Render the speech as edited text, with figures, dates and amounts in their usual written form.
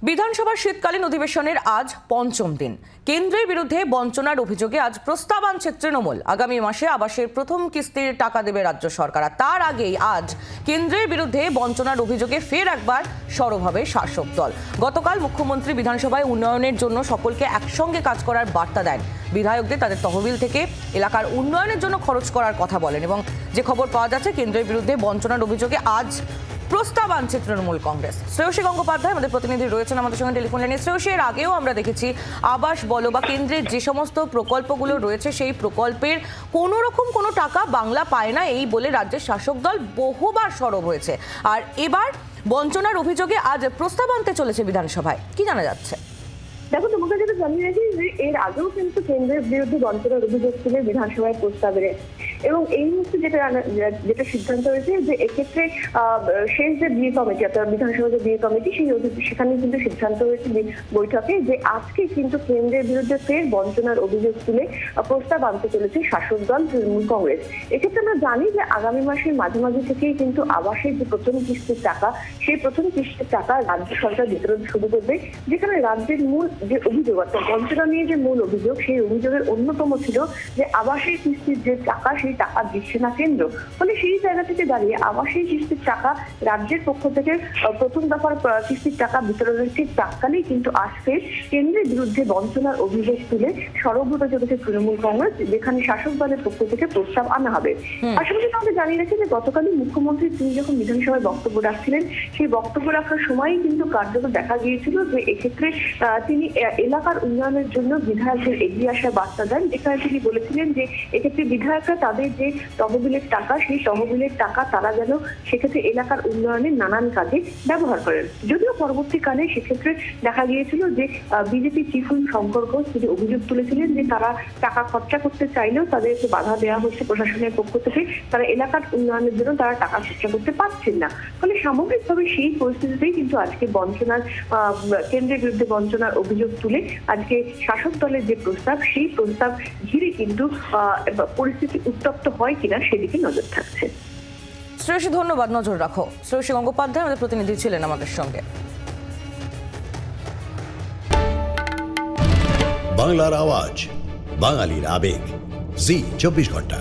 বিধানসভার শীতকালীন অধিবেশনের আজ পঞ্চম দিন। কেন্দ্রের বিরুদ্ধে বঞ্চনার অভিযোগে আজ প্রস্তাব আনছে তৃণমূল। আগামী মাসে আবাসের প্রথম কিস্তির টাকা দেবে রাজ্য সরকার। তার আগেই আজ কেন্দ্রের বিরুদ্ধে বঞ্চনার অভিযোগে ফের একবার সরব হবে শাসক দল। গতকাল মুখ্যমন্ত্রী বিধানসভায় উন্নয়নের জন্য সকলকে একসঙ্গে কাজ করার বার্তা দেন। বিধায়কদের তাদের তহবিল থেকে এলাকার উন্নয়নের জন্য খরচ করার কথা বলেন। এবং যে খবর পাওয়া যাচ্ছে, কেন্দ্রের বিরুদ্ধে বঞ্চনার অভিযোগে আজ প্রস্তাব আনছে তৃণমূল কংগ্রেস। শ্রেয়সী গঙ্গোপাধ্যায় আমাদের প্রতিনিধি রয়েছেন আমাদের সঙ্গে টেলিফোন লাইনে। শ্রেয়সী, এর আগেও আমরা দেখেছি আবাস বলো বা কেন্দ্রের যে সমস্ত প্রকল্পগুলো রয়েছে সেই প্রকল্পের কোনো রকম কোনো টাকা বাংলা পায় না এই বলে রাজ্যের শাসক দল বহুবার সরব হয়েছে। আর এবার বঞ্চনার অভিযোগে আজ প্রস্তাব আনতে চলেছে বিধানসভায়। কি জানা যাচ্ছে? দেখো, তোমাকে যেটা জানিয়ে রাখি যে এর আগেও কিন্তু কেন্দ্রের বিরুদ্ধে বঞ্চনার অভিযোগ তুলে বিধানসভায় প্রস্তাবের এবং এই মুহূর্তে যেটা সিদ্ধান্ত হয়েছে যে এক্ষেত্রে শেষ যে বিয়ে কমিটি অর্থাৎ বিধানসভা যে বিয়ে কমিটি সেখানে কিন্তু সিদ্ধান্ত হয়েছে বৈঠকে যে আজকে কিন্তু কেন্দ্রের বিরুদ্ধে ফের বঞ্চনার অভিযোগ তুলে প্রস্তাব আনতে চলেছে শাসক দল তৃণমূল কংগ্রেস। এক্ষেত্রে আমরা জানি যে আগামী মাসের মাঝামাঝি থেকেই কিন্তু আবাসের যে প্রথম কিস্তির টাকা, সেই প্রথম কিস্তির টাকা রাজ্য সরকার বিতরণ শুরু করবে, যেখানে রাজ্যের মূল যে অভিযোগ অর্থাৎ বঞ্চনা নিয়ে যে মূল অভিযোগ, সেই অভিযোগের অন্যতম ছিল যে আবাসের কিস্তির যে টাকা সেই টাকা দিচ্ছে না কেন্দ্র। ফলে সেই জায়গা থেকে দাঁড়িয়ে আবাসের কিস্তির টাকা রাজ্যের পক্ষ থেকে প্রথম দফার কিস্তির টাকা বিতরণের ঠিক প্রাক্কালেই কিন্তু আসছে কেন্দ্রের বিরুদ্ধে বঞ্চনার অভিযোগ তুলে সরব হতে চলেছে তৃণমূল কংগ্রেস, যেখানে শাসক দলের পক্ষ থেকে প্রস্তাব আনা হবে। পাশাপাশি আমাদের জানিয়ে রাখি যে গতকালই মুখ্যমন্ত্রী তিনি যখন বিধানসভায় বক্তব্য রাখছিলেন, সেই বক্তব্য রাখার সময়ই কিন্তু কার্যত দেখা গিয়েছিল যে এক্ষেত্রে তিনি এলাকার উন্নয়নের জন্য বিধায়কদের এগিয়ে আসার বার্তা দেন, যেখানে তিনি বলেছিলেন যে এক্ষেত্রে বিধায়করা তাদের যে তহবিলের টাকা, সেই তহবিলের টাকা তারা যেন সেক্ষেত্রে এলাকার উন্নয়নের নানান কাজে ব্যবহার করেন। যদিও পরবর্তীকালে সেক্ষেত্রে দেখা গিয়েছিল যে BJP chief whip Shankar Ghosh তিনি অভিযোগ তুলেছিলেন যে তারা টাকা খরচা করতে চাইলেও তাদেরকে বাধা দেওয়া হচ্ছে প্রশাসনের পক্ষ থেকে, তারা এলাকার উন্নয়নের জন্য তারা টাকা খরচা করতে পারছেন না। ফলে সামগ্রিকভাবে সেই পরিস্থিতিতেই কিন্তু আজকে কেন্দ্রের বিরুদ্ধে বঞ্চনার অভিযোগ তুলে আজকে শাসক দলের যে প্রস্তাব, সেই প্রস্তাব ঘিরে কিন্তু পরিস্থিতি উত্তপ্ত হয় কিনা সেদিকে নজর থাকছে। শ্রেয়সী, ধন্যবাদ, নজর রাখো। শ্রেয়সী গঙ্গোপাধ্যায় আমাদের প্রতিনিধি ছিলেন আমাদের সঙ্গে। বাংলার আওয়াজ, বাঙালির আবেগ, জি 24 ঘন্টা।